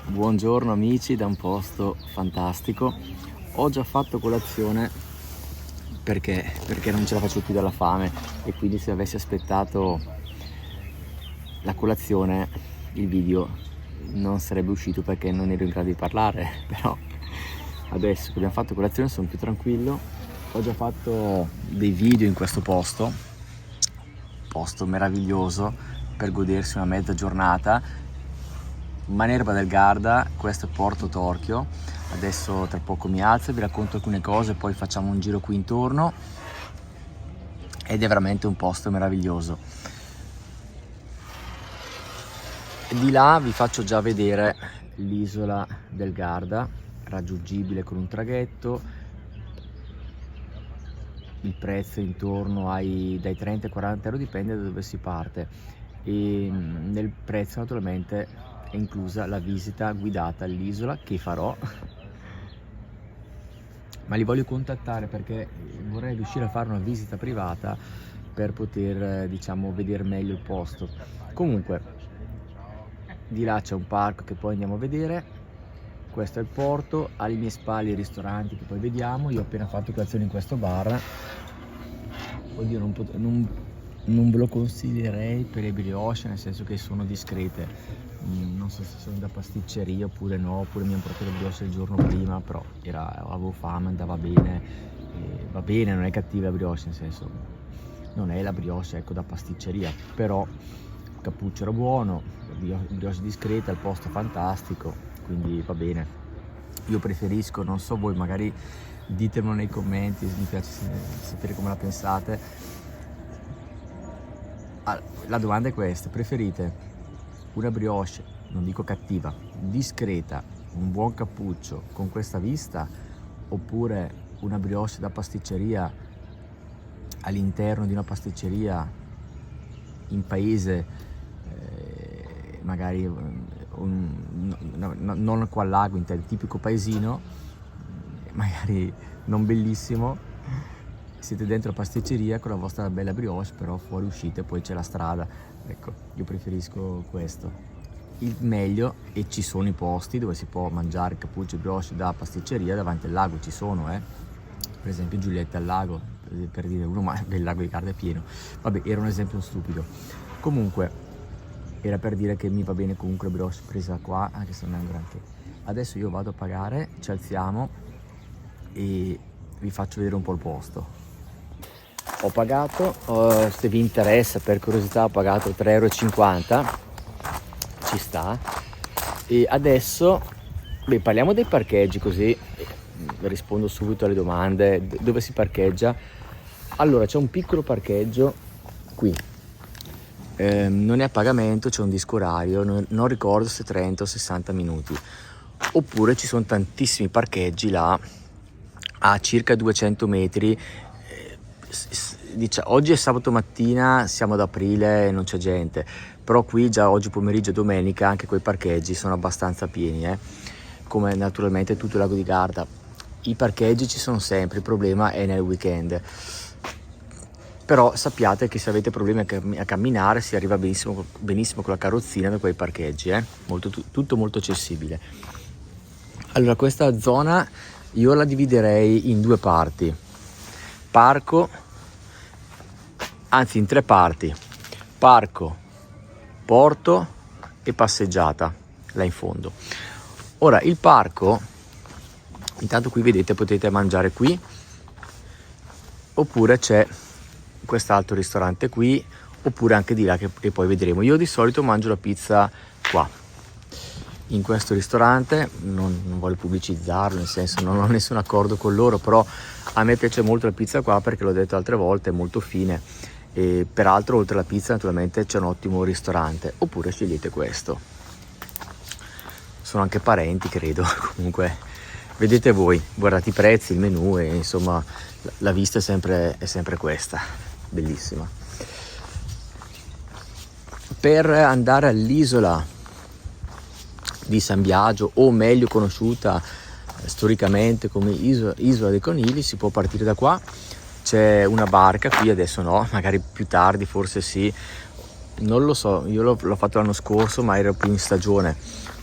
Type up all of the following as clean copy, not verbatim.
Buongiorno amici da un posto fantastico. Ho già fatto colazione perché non ce la faccio più dalla fame e quindi se avessi aspettato la colazione il video non sarebbe uscito perché non ero in grado di parlare. Però adesso che abbiamo fatto colazione sono più tranquillo. Ho già fatto dei video in questo posto meraviglioso per godersi una mezza giornata. Manerba del Garda, questo è Porto Torchio. Adesso tra poco mi alzo e vi racconto alcune cose, poi facciamo un giro qui intorno ed è veramente un posto meraviglioso. Di là vi faccio già vedere l'isola del Garda, raggiungibile con un traghetto. Il prezzo è intorno dai 30 ai 40 euro, dipende da dove si parte, e nel prezzo naturalmente è inclusa la visita guidata all'isola che farò, ma li voglio contattare perché vorrei riuscire a fare una visita privata per poter vedere meglio il posto. Comunque di là c'è un parco che poi andiamo a vedere. Questo è il porto, alle mie spalle i ristoranti che poi vediamo. Io ho appena fatto colazione in questo bar. Oddio, non ve lo consiglierei per le brioche, nel senso che sono discrete. Non so se sono da pasticceria oppure no, oppure mi hanno portato le brioche il giorno prima, però avevo fame, andava bene. Va bene, non è cattiva la brioche, nel senso non è la brioche ecco da pasticceria, però il cappuccio era buono, brioche discreta, il posto fantastico, quindi va bene. Io preferisco, non so voi, magari ditemelo nei commenti, mi piace sapere come la pensate. La domanda è questa: preferite una brioche, non dico cattiva, discreta, un buon cappuccio con questa vista, oppure una brioche da pasticceria all'interno di una pasticceria in paese, magari non qua al lago, intendo tipico paesino, magari non bellissimo, siete dentro la pasticceria con la vostra bella brioche, però fuori uscite, poi c'è la strada. Ecco, io preferisco questo. Il meglio, e ci sono i posti dove si può mangiare cappuccio e brioche da pasticceria davanti al lago, ci sono, per esempio Giulietta al lago, per dire uno, ma il lago di Garda è pieno. Vabbè, era un esempio stupido. Comunque era per dire che mi va bene comunque la brioche presa qua, anche se non è un granché. Adesso io vado a pagare, ci alziamo e vi faccio vedere un po' il posto. Ho pagato, se vi interessa, per curiosità, ho pagato 3,50 euro, ci sta. E adesso parliamo dei parcheggi, così rispondo subito alle domande. Dove si parcheggia? Allora, c'è un piccolo parcheggio qui, non è a pagamento, c'è un disco orario, non ricordo se 30 o 60 minuti, oppure ci sono tantissimi parcheggi là a circa 200 metri. Oggi è sabato mattina, siamo ad aprile e non c'è gente, però qui già oggi pomeriggio e domenica anche quei parcheggi sono abbastanza pieni, come naturalmente tutto il lago di Garda. I parcheggi ci sono sempre, il problema è nel weekend, però sappiate che se avete problemi a camminare si arriva benissimo con la carrozzina da quei parcheggi, tutto molto accessibile. Allora, questa zona io la dividerei in due parti, in tre parti: parco, porto e passeggiata là in fondo. Ora, il parco, intanto qui vedete, potete mangiare qui, oppure c'è quest'altro ristorante qui, oppure anche di là che poi vedremo. Io di solito mangio la pizza qua, in questo ristorante. Non voglio pubblicizzarlo, nel senso non ho nessun accordo con loro, però a me piace molto la pizza qua perché l'ho detto altre volte, è molto fine. E peraltro oltre alla pizza naturalmente c'è un ottimo ristorante, oppure scegliete questo. Sono anche parenti, credo. Comunque vedete voi, guardate i prezzi, il menù, e insomma la vista è sempre questa, bellissima. Per andare all'isola di San Biagio, o meglio conosciuta storicamente come Isola dei Conigli, si può partire da qua. C'è una barca qui, adesso no, magari più tardi forse sì, non lo so. Io l'ho fatto l'anno scorso, ma ero più in stagione,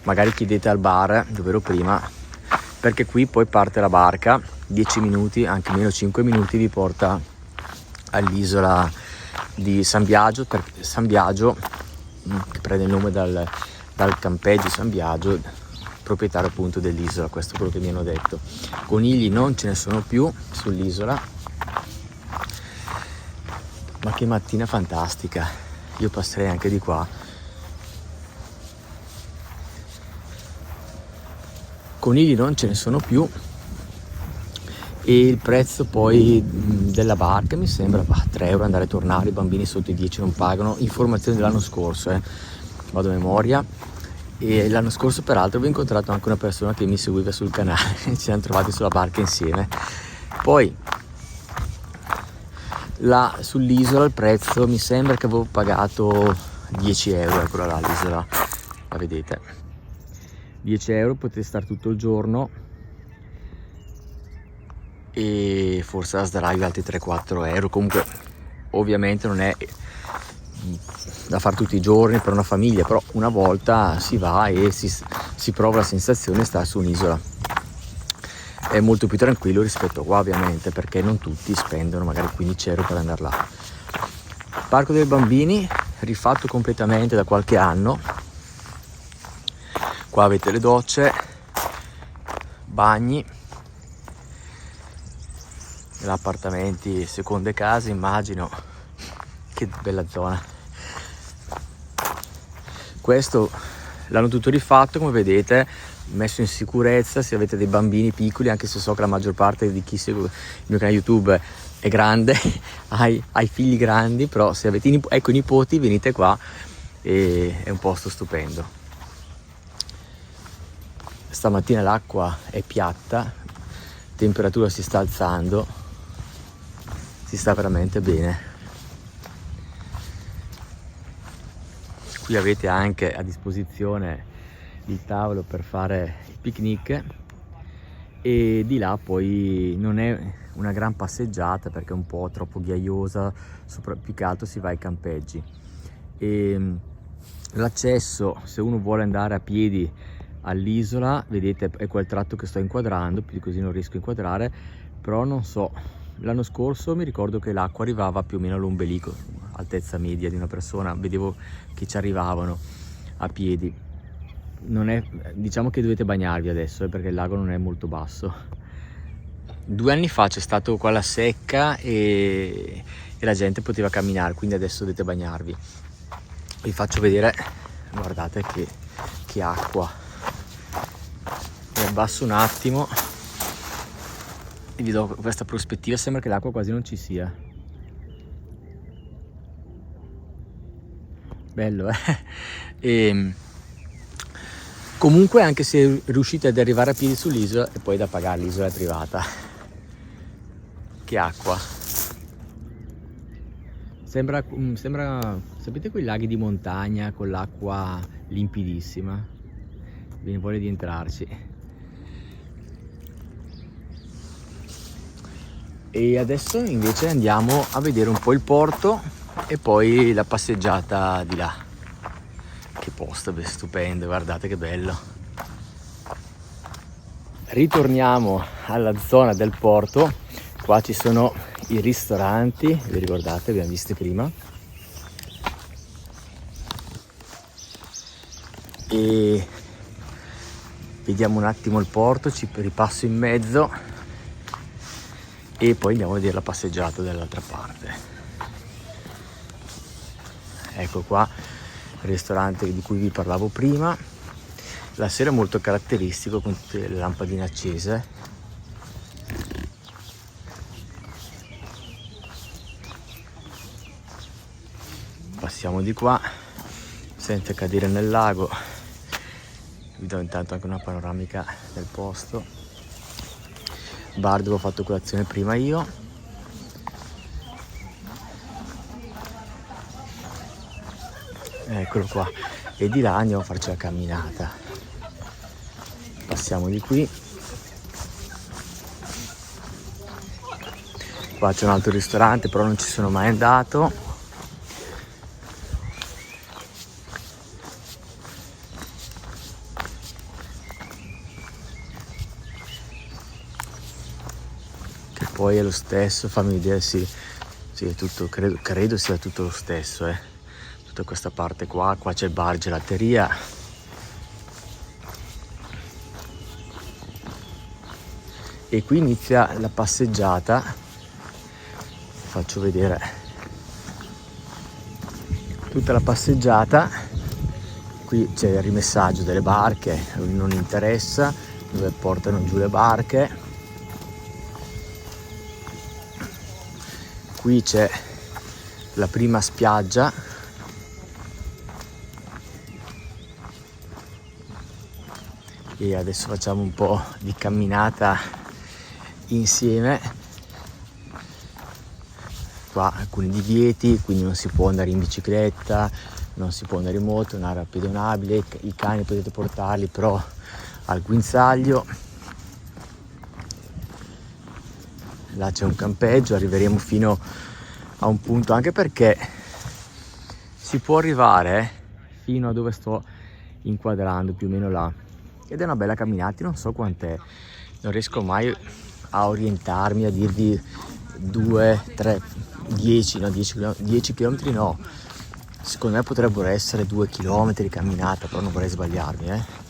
magari chiedete al bar dove ero prima, perché qui poi parte la barca, 10 minuti, anche meno 5 minuti, vi porta all'isola di San Biagio, che prende il nome dal campeggio San Biagio, proprietario appunto dell'isola. Questo è quello che mi hanno detto. Conigli non ce ne sono più sull'isola, ma che mattina fantastica, io passerei anche di qua. Conigli non ce ne sono più, e il prezzo poi della barca mi sembra 3 euro andare e tornare, i bambini sotto i 10 non pagano. Informazioni dell'anno scorso, vado a memoria. E l'anno scorso peraltro ho incontrato anche una persona che mi seguiva sul canale, ci siamo trovati sulla barca insieme. Poi là sull'isola il prezzo mi sembra che avevo pagato 10 euro, eccola là l'isola, la vedete, 10 euro, potete stare tutto il giorno e forse la sdraio altri 3-4 euro. Comunque ovviamente non è da fare tutti i giorni per una famiglia, però una volta si va e si prova la sensazione di stare su un'isola. È molto più tranquillo rispetto a qua, ovviamente, perché non tutti spendono magari 15 euro per andare là. Parco dei bambini rifatto completamente da qualche anno. Qua avete le docce, bagni, appartamenti, seconde case, immagino. Che bella zona. Questo l'hanno tutto rifatto, come vedete, messo in sicurezza. Se avete dei bambini piccoli, anche se so che la maggior parte di chi segue il mio canale YouTube è grande, hai figli grandi, però se avete i nipoti, venite qua, e è un posto stupendo. Stamattina l'acqua è piatta, temperatura si sta alzando, si sta veramente bene. Qui avete anche a disposizione il tavolo per fare il picnic, e di là poi non è una gran passeggiata perché è un po' troppo ghiaiosa, più che altro si va ai campeggi. E l'accesso, se uno vuole andare a piedi all'isola, vedete, è quel tratto che sto inquadrando, più di così non riesco a inquadrare, però non so, l'anno scorso mi ricordo che l'acqua arrivava più o meno all'ombelico, altezza media di una persona, vedevo che ci arrivavano a piedi. Non è, diciamo che dovete bagnarvi adesso, perché il lago non è molto basso. 2 anni fa c'è stato qua la secca e la gente poteva camminare, quindi adesso dovete bagnarvi. Vi faccio vedere, guardate che acqua. Mi abbasso un attimo e vi do questa prospettiva, sembra che l'acqua quasi non ci sia. Bello, E comunque, anche se riuscite ad arrivare a piedi sull'isola, e poi da pagare, l'isola è privata. Che acqua. Sembra, sapete quei laghi di montagna con l'acqua limpidissima? Viene voglia di entrarci. E adesso invece andiamo a vedere un po' il porto e poi la passeggiata di là. Che posto stupendo, guardate che bello. Ritorniamo alla zona del porto. Qua ci sono i ristoranti, vi ricordate, abbiamo visti prima. E vediamo un attimo il porto, ci ripasso in mezzo e poi andiamo a vedere la passeggiata dall'altra parte. Ecco qua il ristorante di cui vi parlavo prima. La sera è molto caratteristico con tutte le lampadine accese. Passiamo di qua senza cadere nel lago. Vi do intanto anche una panoramica del posto. Bar dove ho fatto colazione prima io. Eccolo qua. E di là andiamo a farci la camminata. Passiamo di qui. Qua c'è un altro ristorante, però non ci sono mai andato. poi è lo stesso, fammi vedere, sì, è tutto, credo sia tutto lo stesso, tutta questa parte qua c'è il bar gelateria, e qui inizia la passeggiata. Faccio vedere tutta la passeggiata. Qui c'è il rimessaggio delle barche, non interessa, dove portano giù le barche. Qui c'è la prima spiaggia, e adesso facciamo un po' di camminata insieme. Qua alcuni divieti, quindi non si può andare in bicicletta, non si può andare in moto, un'area pedonabile, i cani potete portarli però al guinzaglio. Là c'è un campeggio, arriveremo fino a un punto, anche perché si può arrivare fino a dove sto inquadrando, più o meno là, ed è una bella camminata. Non so quant'è, non riesco mai a orientarmi, a dirvi 2, 3, 10 km no, secondo me potrebbero essere 2 km di camminata, però non vorrei sbagliarmi,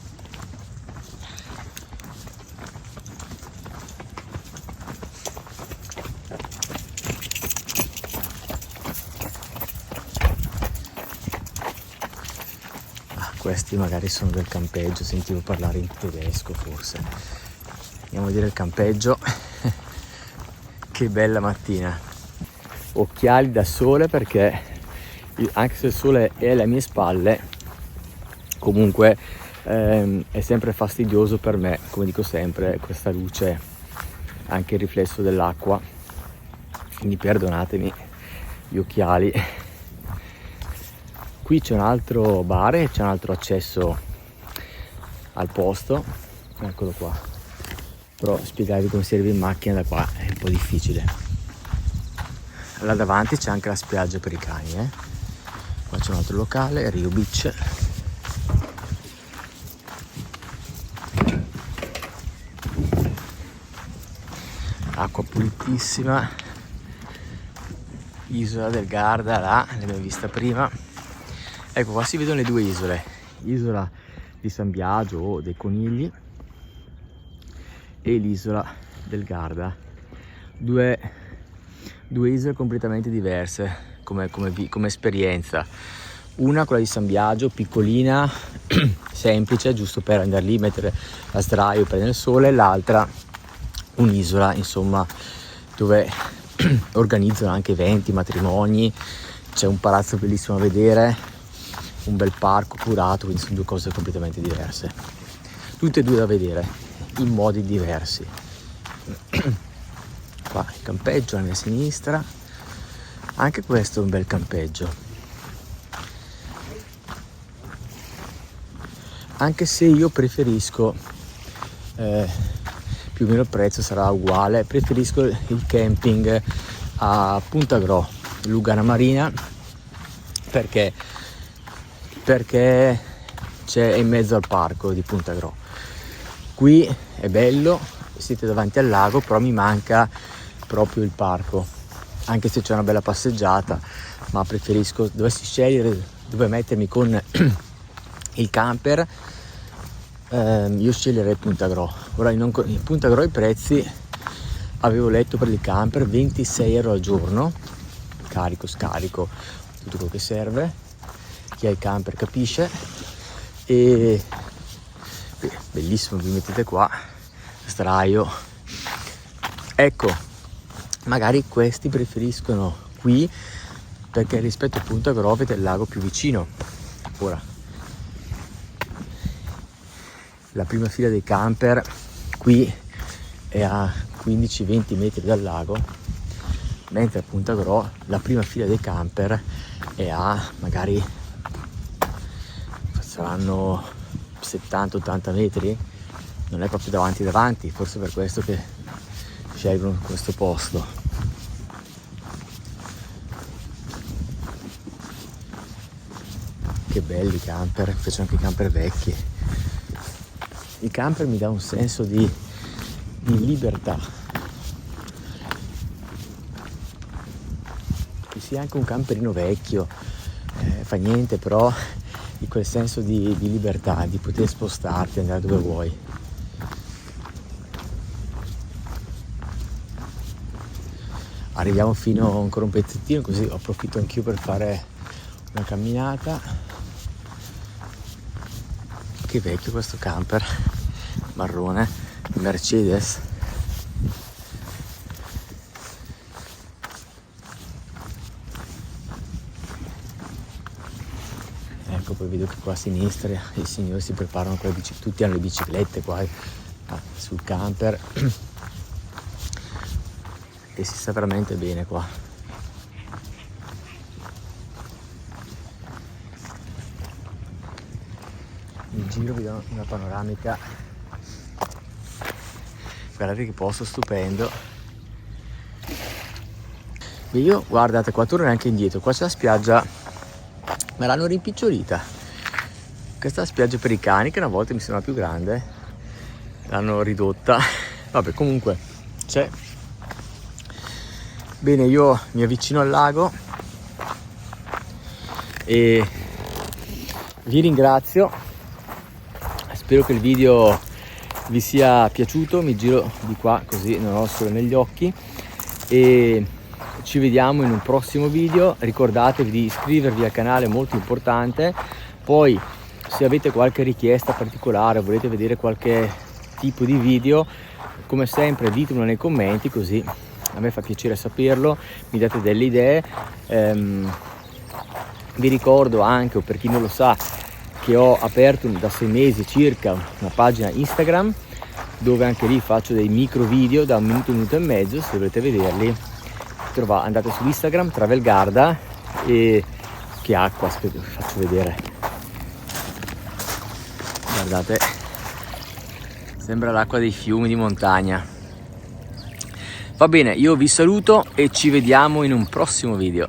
Questi magari sono del campeggio, sentivo parlare in tedesco forse. Andiamo a vedere il campeggio. Che bella mattina. Occhiali da sole, perché anche se il sole è alle mie spalle, comunque è sempre fastidioso per me, come dico sempre, questa luce, anche il riflesso dell'acqua, quindi perdonatemi gli occhiali. Qui c'è un altro bar e c'è un altro accesso al posto, eccolo qua, però spiegarvi come si arriva in macchina da qua è un po' difficile. Là davanti c'è anche la spiaggia per i cani, Qua c'è un altro locale, Rio Beach. Acqua pulitissima, isola del Garda, là l'abbiamo vista prima. Ecco, qua si vedono le due isole, isola di San Biagio o dei Conigli e l'isola del Garda. Due isole completamente diverse come esperienza. Una, quella di San Biagio, piccolina, semplice, giusto per andare lì, mettere la sdraio, prendere il sole, l'altra un'isola, insomma, dove organizzano anche eventi, matrimoni, c'è un palazzo bellissimo a vedere, un bel parco curato, quindi sono due cose completamente diverse, tutte e due da vedere in modi diversi. Qua il campeggio alla mia sinistra, anche questo è un bel campeggio, anche se io preferisco più o meno il prezzo sarà uguale, preferisco il camping a Punta Grò, Lugana Marina, perché c'è in mezzo al parco di Punta Grò. Qui è bello, siete davanti al lago, però mi manca proprio il parco, anche se c'è una bella passeggiata, ma preferisco, dovessi scegliere dove mettermi con il camper, io sceglierei Punta Grò. Ora in Punta Grò i prezzi, avevo letto per il camper 26 euro al giorno, carico, scarico, tutto quello che serve, chi ha il camper capisce, e bellissimo, vi mettete qua, sdraio. Ecco, magari questi preferiscono qui perché rispetto a Punta Grò avete il lago più vicino. Ora, la prima fila dei camper qui è a 15-20 metri dal lago, mentre a Punta Grò la prima fila dei camper è a magari saranno 70-80 metri, non è proprio davanti, forse per questo che scelgono questo posto. Che belli i camper, faccio anche i camper vecchi. Il camper mi dà un senso di libertà, sia anche un camperino vecchio, fa niente, però di quel senso di libertà, di poter spostarti, andare dove vuoi. Arriviamo fino ancora un pezzettino, così approfitto anch'io per fare una camminata. Che vecchio questo camper marrone, Mercedes. Ecco, poi vedo che qua a sinistra i signori si preparano con le biciclette, tutti hanno le biciclette qua sul camper e si sta veramente bene qua. In giro vi do una panoramica, guardate che posto stupendo. E io, guardate, qua torno anche indietro, qua c'è la spiaggia, me l'hanno rimpicciolita. Questa è la spiaggia per i cani, che una volta mi sembrava più grande, l'hanno ridotta. Vabbè, comunque c'è. Bene, io mi avvicino al lago e vi ringrazio, spero che il video vi sia piaciuto. Mi giro di qua così non ho solo negli occhi e ci vediamo in un prossimo video. Ricordatevi di iscrivervi al canale, molto importante. Poi se avete qualche richiesta particolare, volete vedere qualche tipo di video, come sempre ditemelo nei commenti, così a me fa piacere saperlo, mi date delle idee. Vi ricordo anche, o per chi non lo sa, che ho aperto da 6 mesi circa una pagina Instagram, dove anche lì faccio dei micro video da 1 minuto e mezzo. Se volete vederli andate su Instagram, Travel Garda. E che acqua, aspetta, vi faccio vedere, guardate, sembra l'acqua dei fiumi di montagna. Va bene, io vi saluto e ci vediamo in un prossimo video.